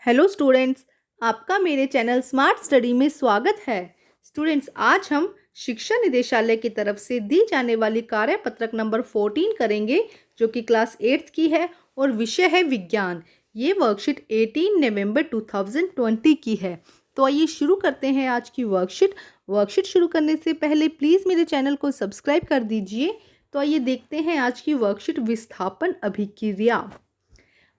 Hello students, आपका मेरे channel smart study में स्वागत है। स्टूडेंट्स, आज हम शिक्षा निदेशालय की तरफ से दी जाने वाली कार्यपत्रक नंबर 14 करेंगे, जो कि क्लास 8th की है और विषय है विज्ञान। ये वर्कशीट 18 नवंबर 2020 की है। तो आइए शुरू करते हैं आज की वर्कशीट शुरू करने से पहले प्लीज़ मेरे चैनल को सब्सक्राइब कर दीजिए। तो आइए देखते हैं आज की वर्कशीट विस्थापन अभिक्रिया।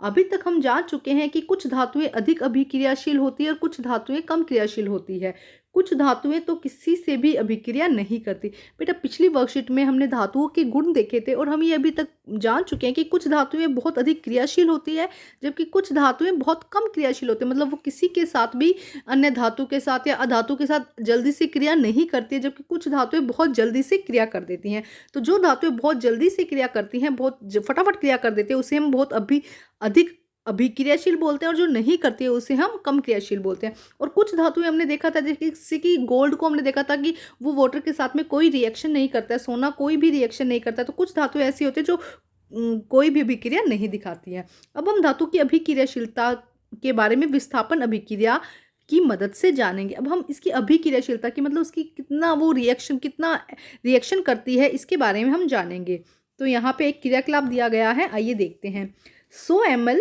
अभी तक हम जान चुके हैं कि कुछ धातुएं अधिक अभिक्रियाशील होती है और कुछ धातुएं कम क्रियाशील होती है। कुछ धातुएं तो किसी से भी अभिक्रिया नहीं करती। बेटा, पिछली वर्कशीट में हमने धातुओं के गुण देखे थे और हम ये अभी तक जान चुके हैं कि कुछ धातुएं बहुत अधिक क्रियाशील होती है, जबकि कुछ धातुएं बहुत कम क्रियाशील होती है। मतलब वो किसी के साथ भी, अन्य धातु के साथ या अधातु के साथ जल्दी से क्रिया नहीं करती है, जबकि कुछ धातुएं बहुत जल्दी से क्रिया कर देती हैं। तो जो धातुएं बहुत जल्दी से क्रिया करती हैं, बहुत फटाफट क्रिया कर देती है, उसे हम बहुत अधिक अभिक्रियाशील बोलते हैं, और जो नहीं करती है उसे हम कम क्रियाशील बोलते हैं। और कुछ धातुएं हमने देखा था, जैसे कि गोल्ड को हमने देखा था कि वो वाटर के साथ में कोई रिएक्शन नहीं करता है, सोना कोई भी रिएक्शन नहीं करता है। तो कुछ धातुएं ऐसी होती है जो कोई भी अभिक्रिया नहीं दिखाती है। अब हम धातु की अभिक्रियाशीलता के बारे में विस्थापन अभिक्रिया की मदद से जानेंगे। अब हम इसकी अभिक्रियाशीलता की मतलब उसकी कितना रिएक्शन करती है, इसके बारे में हम जानेंगे। तो यहाँ पे एक क्रियाकलाप दिया गया है, आइए देखते हैं। 100 ml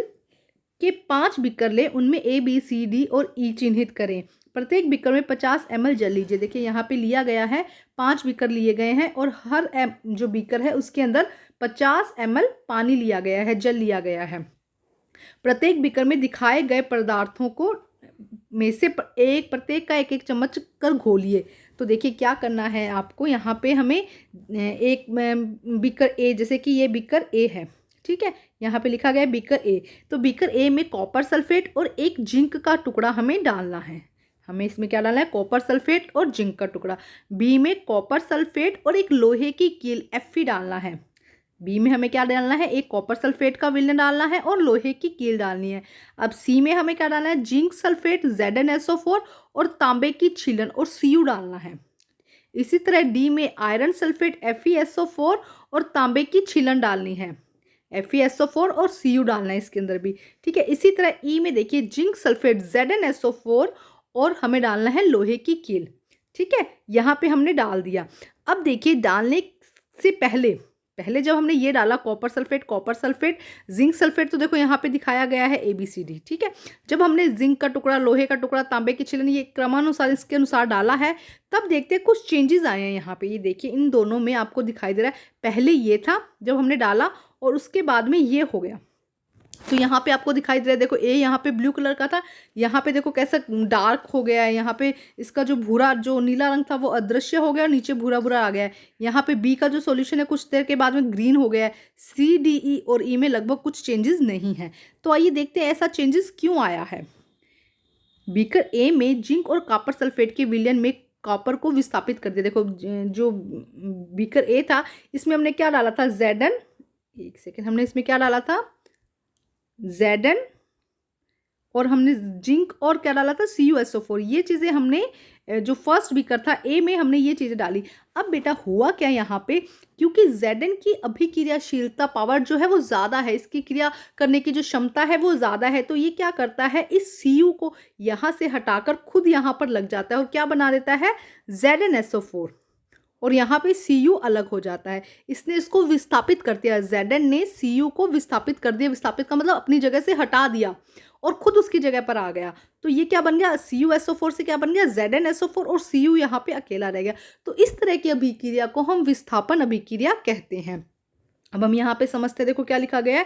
के 5 बीकर लें, उनमें A, B, C, D और E चिन्हित करें। प्रत्येक बीकर में 50 ml जल लीजिए। देखिए यहाँ पे लिया गया है, 5 बीकर लिए गए हैं और हर जो बीकर है उसके अंदर 50 ml पानी लिया गया है, जल लिया गया है। प्रत्येक बीकर में दिखाए गए पदार्थों को में से प्रत्येक का एक चम्मच कर घोलिए। तो देखिए क्या करना है आपको। यहाँ पे हमें एक बीकर ए, जैसे कि ये बीकर ए है, ठीक है, यहाँ पे लिखा गया है बीकर ए। तो बीकर ए में कॉपर सल्फेट और एक जिंक का टुकड़ा हमें डालना है। हमें इसमें क्या डालना है? कॉपर सल्फेट और जिंक का टुकड़ा। बी में कॉपर सल्फेट और एक लोहे की कील Fe डालना है। बी में हमें क्या डालना है? एक कॉपर सल्फेट का विलयन डालना है और लोहे की कील डालनी है। अब सी में हमें क्या डालना है? जिंक सल्फेट ZnSO4 और तांबे की छीलन और Cu डालना है। इसी तरह डी में आयरन सल्फेट FeSO4 और तांबे की छीलन डालनी है। FeSO4 और Cu डालना है इसके अंदर भी, ठीक है। इसी तरह ई में देखिए जिंक सल्फेट ZnSO4 और हमें डालना है लोहे की कील, ठीक है। यहाँ पे हमने डाल दिया। अब देखिए डालने से पहले जब हमने ये डाला कॉपर सल्फेट, जिंक सल्फेट, तो देखो यहाँ पे दिखाया गया है ABCD, ठीक है। जब हमने जिंक का टुकड़ा, लोहे का टुकड़ा, तांबे की छीलन, ये क्रमानुसार इसके अनुसार डाला है, तब देखते हैं कुछ चेंजेस आए हैं यहाँ पे। ये देखिए इन दोनों में आपको दिखाई दे रहा है, पहले ये था जब हमने डाला और उसके बाद में ये हो गया। तो यहाँ पे आपको दिखाई दे रहा है, देखो ए यहाँ पे ब्लू कलर का था, यहाँ पे देखो कैसा डार्क हो गया है। यहाँ पे इसका जो भूरा, जो नीला रंग था वो अदृश्य हो गया और नीचे भूरा भूरा आ गया है। यहाँ पे बी का जो सॉल्यूशन है कुछ देर के बाद में ग्रीन हो गया है। सी, डी, ई और ई में लगभग कुछ चेंजेस नहीं है। तो आइए देखते हैं ऐसा चेंजेस क्यों आया है। बीकर ए में जिंक और कॉपर सल्फेट के विलयन में कॉपर को विस्थापित कर दिया। देखो जो बीकर ए था इसमें हमने क्या डाला था? Zn, एक सेकेंड, हमने इसमें क्या डाला था? Zn और हमने जिंक और क्या डाला था? CuSO4। ये चीज़ें हमने जो फर्स्ट बीकर था ए में हमने ये चीज़ें डाली। अब बेटा हुआ क्या यहाँ पे? क्योंकि Zn की अभिक्रियाशीलता पावर जो है वो ज़्यादा है, इसकी क्रिया करने की जो क्षमता है वो ज़्यादा है। तो ये क्या करता है? इस Cu को यहाँ से हटाकर खुद यहाँ पर लग जाता है और क्या बना देता है? ZnSO4, और यहाँ पे Cu अलग हो जाता है। इसने इसको विस्थापित कर दिया। Zn ने Cu को विस्थापित कर दिया। विस्थापित का मतलब अपनी जगह से हटा दिया और खुद उसकी जगह पर आ गया। तो ये क्या बन गया? CuSO4 से क्या बन गया? ZnSO4 और Cu यहाँ पे अकेला रह गया। तो इस तरह की अभिक्रिया को हम विस्थापन अभिक्रिया कहते हैं। अब हम यहाँ पे समझते हैं, देखो क्या लिखा गया है।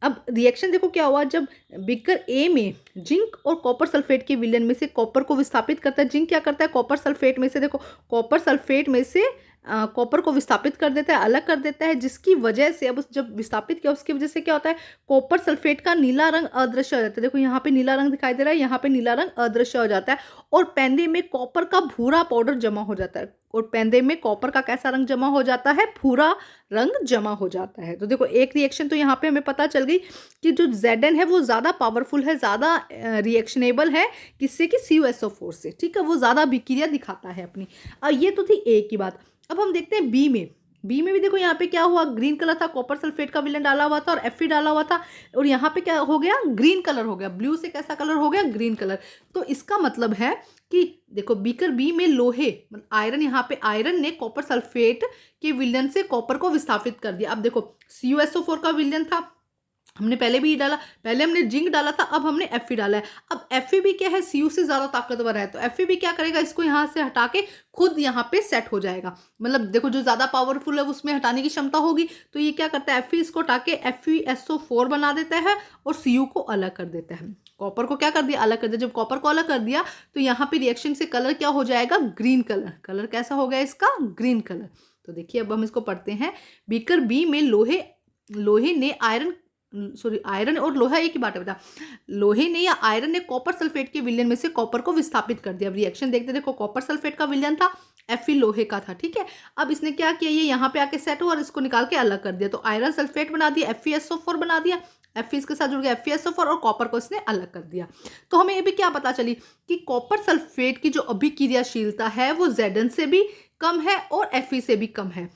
अब रिएक्शन देखो क्या हुआ। जब बीकर ए में जिंक और कॉपर सल्फेट के विलयन में से कॉपर को विस्थापित करता है, जिंक क्या करता है? कॉपर सल्फेट में से, देखो कॉपर सल्फेट में से कॉपर को विस्थापित कर देता है, अलग कर देता है, जिसकी वजह से अब जब विस्थापित किया उसकी वजह से क्या होता है? कॉपर सल्फेट का नीला रंग अदृश्य हो जाता है। देखो यहाँ पे नीला रंग दिखाई दे रहा है, यहाँ पे नीला रंग अदृश्य हो जाता है और पेंदे में कॉपर का भूरा पाउडर जमा हो जाता है। और पेंदे में कॉपर का कैसा रंग जमा हो जाता है? भूरा रंग जमा हो जाता है। तो देखो एक रिएक्शन तो यहाँ पे हमें पता चल गई कि जो Zn है वो ज़्यादा पावरफुल है, ज़्यादा रिएक्शनेबल है, किससे? कि CuSO4 से, ठीक है। वो ज़्यादा अभिक्रिया दिखाता है अपनी। अब ये तो थी ए की बात। अब हम देखते हैं बी में। बी में भी देखो यहाँ पे क्या हुआ, ग्रीन कलर था, कॉपर सल्फेट का विलन डाला हुआ था और Fe डाला हुआ था, और यहाँ पे क्या हो गया, ग्रीन कलर हो गया, ब्लू से कैसा कलर हो गया, ग्रीन कलर। तो इसका मतलब है कि देखो बीकर बी में लोहे मतलब आयरन, यहाँ पे आयरन ने कॉपर सल्फेट के विलन से कॉपर को विस्थापित कर दिया। अब देखो CuSO4 का विलन था, हमने पहले भी डाला, पहले हमने जिंक डाला था, अब हमने Fe डाला है। अब Fe क्या है, Cu से ज्यादा ताकतवर है, तो Fe क्या करेगा, इसको यहाँ से हटा के खुद यहाँ पे सेट हो जाएगा। मतलब देखो जो ज्यादा पावरफुल है उसमें हटाने की क्षमता होगी, तो ये क्या करता है, Fe इसको हटा के FeSO4 बना देता है और Cu को अलग कर देता है। कॉपर को क्या कर दिया, अलग कर दिया। जब कॉपर को अलग कर दिया तो यहाँ पे रिएक्शन से कलर क्या हो जाएगा, ग्रीन कलर। कलर कैसा हो गया इसका, ग्रीन कलर। तो देखिए अब हम इसको पढ़ते हैं। बीकर बी में लोहे ने आयरन और लोहा एक ही बात है बेटा। लोहे ने या आयरन ने कॉपर सल्फेट के विलयन में से कॉपर को विस्थापित कर दिया। अब रिएक्शन देखते, देखो कॉपर सल्फेट का विलयन था, Fe लोहे का था, ठीक है। अब इसने क्या किया, ये यहाँ पे आके सेट हुआ और इसको निकाल के अलग कर दिया, तो आयरन सल्फेट बना दिया, FeSO4 बना दिया, Fe इसके साथ जुड़ गया FeSO4 और कॉपर को इसने अलग कर दिया। तो हमें ये भी क्या पता चली कि कॉपर सल्फेट की जो अभिक्रियाशीलता है वो Zn से भी कम है और Fe से भी कम है।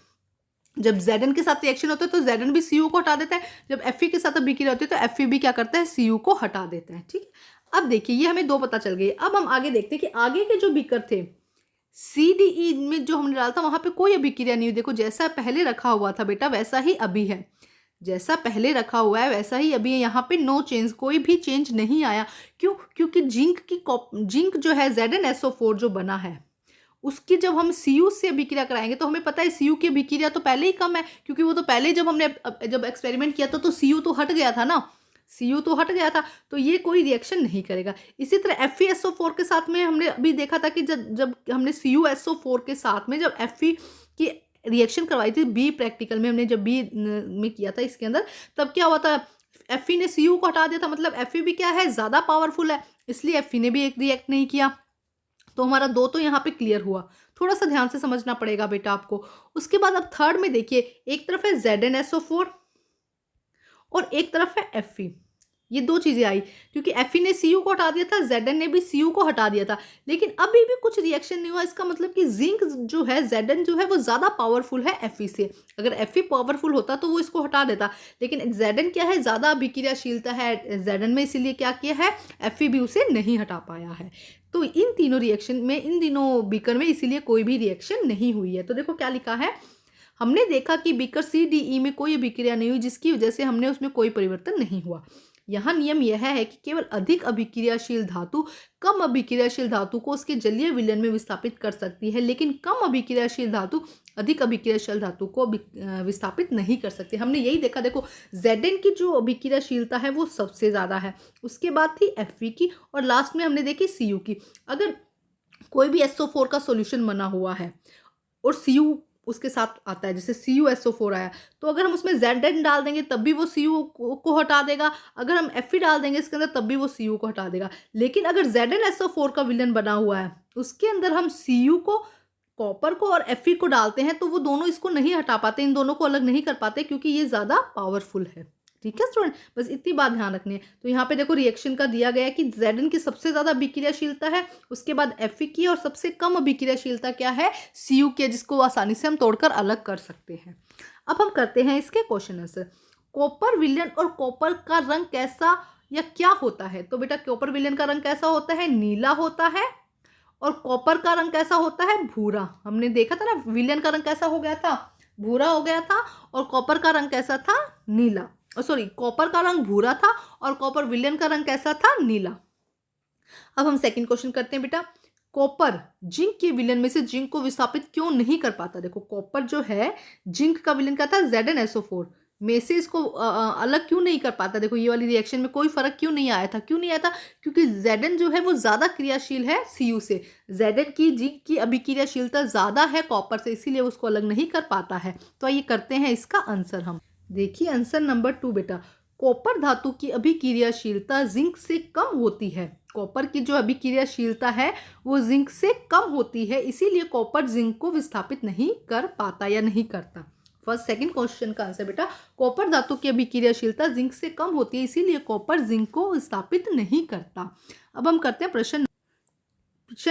जब Zn के साथ रिएक्शन होता है तो Zn भी Cu को हटा देता है, जब Fe के साथ अभिक्रिया होती है तो Fe भी क्या करता है, Cu को हटा देता है, ठीक है। अब देखिए ये हमें दो पता चल गई। अब हम आगे देखते हैं कि आगे के जो बीकर थे CDE में जो हमने डाला था वहां पे कोई अभिक्रिया नहीं हुई। देखो जैसा पहले रखा हुआ था बेटा वैसा ही अभी है, जैसा पहले रखा हुआ है वैसा ही अभी है, यहाँ पे नो चेंज, कोई भी चेंज नहीं आया। क्यों, क्योंकि जिंक जो है ZnSO4 जो बना है उसकी जब हम Cu से अभिक्रिया कराएंगे तो हमें पता है Cu की अभिक्रिया तो पहले ही कम है, क्योंकि वो तो पहले जब एक्सपेरिमेंट किया था तो Cu तो हट गया था ना, Cu तो हट गया था, तो ये कोई रिएक्शन नहीं करेगा। इसी तरह FeSO4 के साथ में हमने अभी देखा था कि जब हमने CuSO4 के साथ में जब Fe की रिएक्शन करवाई थी बी प्रैक्टिकल में, हमने जब बी में किया था इसके अंदर, तब क्या हुआ था, Fe ने Cu को हटा दिया था, मतलब Fe भी क्या है, ज्यादा पावरफुल है, इसलिए Fe ने भी एक रिएक्ट नहीं किया। तो हमारा दो तो यहाँ पे क्लियर हुआ, थोड़ा सा ध्यान से समझना पड़ेगा बेटा आपको। उसके बाद अब थर्ड में देखिए, एक तरफ है ZnSO4 और एक तरफ है Fe। ये दो चीजें आई क्योंकि Fe ने Cu को हटा दिया था, Zn ने भी Cu को हटा दिया था, लेकिन अभी भी कुछ रिएक्शन नहीं हुआ। इसका मतलब कि जिंक जो है, Zn जो है वो ज्यादा पावरफुल है Fe से। अगर Fe पावरफुल होता तो वो इसको हटा देता, लेकिन Zn क्या है, ज्यादा अभिक्रियाशीलता है Zn में, इसीलिए क्या किया है, Fe भी उसे नहीं हटा पाया है। तो इन तीनों रिएक्शन में, इन तीनों बीकर में इसीलिए कोई भी रिएक्शन नहीं हुई है। तो देखो क्या लिखा है, हमने देखा कि बीकर CDE में कोई अभिक्रिया नहीं हुई जिसकी वजह से हमने उसमें कोई परिवर्तन नहीं हुआ। यहाँ नियम यह है कि केवल अधिक अभिक्रियाशील धातु कम अभिक्रियाशील धातु को उसके जलीय विलयन में विस्थापित कर सकती है, लेकिन कम अभिक्रियाशील धातु अधिक अभिक्रियाशील धातु को विस्थापित नहीं कर सकती। हमने यही देखा, देखो Zn की जो अभिक्रियाशीलता है वो सबसे ज्यादा है, उसके बाद थी Fe की, और लास्ट में हमने देखी Cu की। अगर कोई भी SO4 का सॉल्यूशन बना हुआ है और Cu उसके साथ आता है, जैसे CuSO4 आया, तो अगर हम उसमें Zn डाल देंगे तब भी वो Cu को हटा देगा, अगर हम Fe डाल देंगे इसके अंदर तब भी वो Cu को हटा देगा। लेकिन अगर ZnSO4 का विलन बना हुआ है उसके अंदर हम Cu को, कॉपर को और Fe को डालते हैं तो वो दोनों इसको नहीं हटा पाते, इन दोनों को अलग नहीं कर पाते, क्योंकि ये ज्यादा पावरफुल है। ठीक है स्टूडेंट, बस इतनी बात ध्यान रखनी है। तो यहाँ पे देखो रिएक्शन का दिया गया है कि Zn की सबसे ज्यादा अभिक्रियाशीलता है, उसके बाद Fe की, और सबसे कम अभिक्रियाशीलता क्या है, Cu की, जिसको आसानी से हम तोड़कर अलग कर सकते हैं। अब हम करते हैं इसके क्वेश्चन आंसर। कॉपर विलयन और कॉपर का रंग कैसा या क्या होता है? तो बेटा कॉपर विलयन का रंग कैसा होता है, नीला होता है, और कॉपर का रंग कैसा होता है, भूरा। हमने देखा था ना, विलयन का रंग कैसा हो गया था, भूरा हो गया था, और कॉपर का रंग कैसा था, नीला। सॉरी, कॉपर का रंग भूरा था और कॉपर विलयन का रंग कैसा था, नीला। अब हम सेकंड क्वेश्चन करते हैं बेटा, कॉपर जिंक के विलयन में से जिंक को विस्थापित क्यों नहीं कर पाता? देखो कॉपर जो है, जिंक का विलयन क्या था, ZnSO4 में से इसको अलग क्यों नहीं कर पाता? देखो ये वाली रिएक्शन में कोई फर्क क्यों नहीं आया था, क्यों नहीं आया था? क्योंकि Zn जो है वो ज्यादा क्रियाशील है Cu से, Zn की जिंक की अभिक्रियाशीलता ज्यादा है कॉपर से, इसीलिए उसको अलग नहीं कर पाता है। तो आइए करते हैं इसका आंसर। हम देखिए आंसर नंबर 2 बेटा, कॉपर धातु की अभिक्रियाशीलता जिंक से कम होती है। कॉपर की जो अभिक्रियाशीलता है वो जिंक से कम होती है, इसीलिए कॉपर जिंक को विस्थापित नहीं कर पाता या नहीं करता। फर्स्ट सेकंड क्वेश्चन का आंसर बेटा, कॉपर धातु की अभिक्रियाशीलता जिंक से कम होती है, इसीलिए कॉपर जिंक को विस्थापित नहीं करता। अब हम करते हैं प्रश्न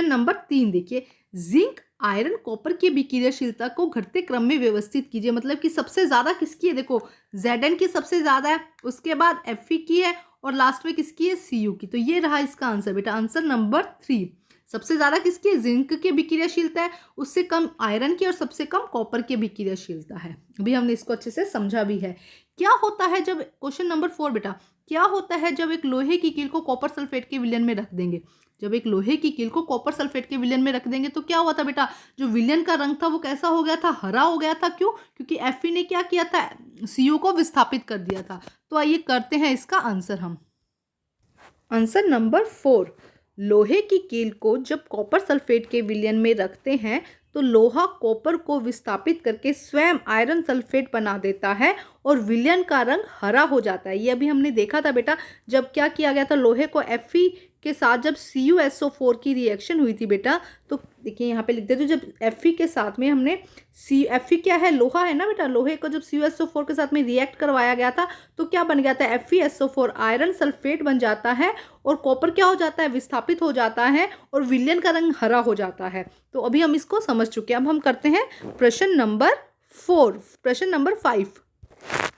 नंबर 3। देखिए, जिंक आयरन कॉपर की अभिक्रियाशीलता को घटते क्रम में व्यवस्थित कीजिए। मतलब कि सबसे ज़्यादा किसकी है, देखो Zn की सबसे ज़्यादा है, उसके बाद Fe की है और लास्ट में किसकी है, Cu की। तो ये रहा इसका आंसर बेटा, आंसर नंबर 3। सबसे ज़्यादा किसकी है, जिंक की अभिक्रियाशीलता है, उससे कम आयरन की और सबसे कम कॉपर की अभिक्रियाशीलता है। अभी हमने इसको अच्छे से समझा भी है। क्या होता है जब, क्वेश्चन नंबर 4 बेटा, क्या होता है जब एक लोहे की कील को कॉपर सल्फेट के विलयन में रख देंगे। जब एक लोहे की कील को कॉपर सल्फेट के विलयन में रख देंगे तो क्या हुआ था बेटा, जो विलयन का रंग था वो कैसा हो गया था, हरा हो गया था। क्यों, क्योंकि Fe ने क्या किया था, Cu को विस्थापित कर दिया था। तो आइए करते हैं इसका आंसर हम। आंसर नंबर 4, लोहे की कील को जब कॉपर सल्फेट के विलयन में रखते हैं तो लोहा कॉपर को विस्थापित करके स्वयं आयरन सल्फेट बना देता है और विलयन का रंग हरा हो जाता है। ये अभी हमने देखा था बेटा, जब क्या किया गया था, लोहे को Fe के साथ जब CuSO4 की रिएक्शन हुई थी बेटा, तो देखिए यहाँ पे लिख देते, जब Fe के साथ में हमने Fe क्या है, लोहा है ना बेटा, लोहे को जब CuSO4 के साथ में रिएक्ट करवाया गया था तो क्या बन गया था, FeSO4 आयरन सल्फेट बन जाता है और कॉपर क्या हो जाता है, विस्थापित हो जाता है और विलयन का रंग हरा हो जाता है। तो अभी हम इसको समझ चुके हैं। अब हम करते हैं प्रश्न नंबर 4। प्रश्न नंबर 5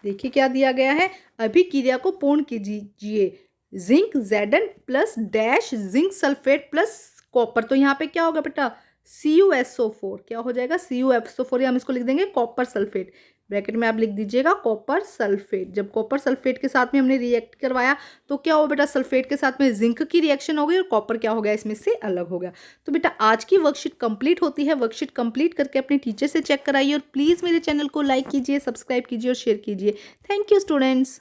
देखिए क्या दिया गया है, अभिक्रिया को पूर्ण कीजिए, zinc Zn plus dash zinc sulphate plus copper. तो यहाँ पे क्या होगा बेटा, CuSO4 क्या हो जाएगा, CuSO4, या हम इसको लिख देंगे कॉपर सल्फेट, ब्रैकेट में आप लिख दीजिएगा कॉपर सल्फेट। जब कॉपर सल्फेट के साथ में हमने रिएक्ट करवाया तो क्या हो बेटा, सल्फेट के साथ में जिंक की रिएक्शन हो गई और कॉपर क्या हो गया, इसमें से अलग हो गया। तो बेटा आज की वर्कशीट कंप्लीट होती है। वर्कशीट कंप्लीट करके अपने टीचर से चेक कराइए और प्लीज़ मेरे चैनल को लाइक कीजिए, सब्सक्राइब कीजिए और शेयर कीजिए। Thank you students.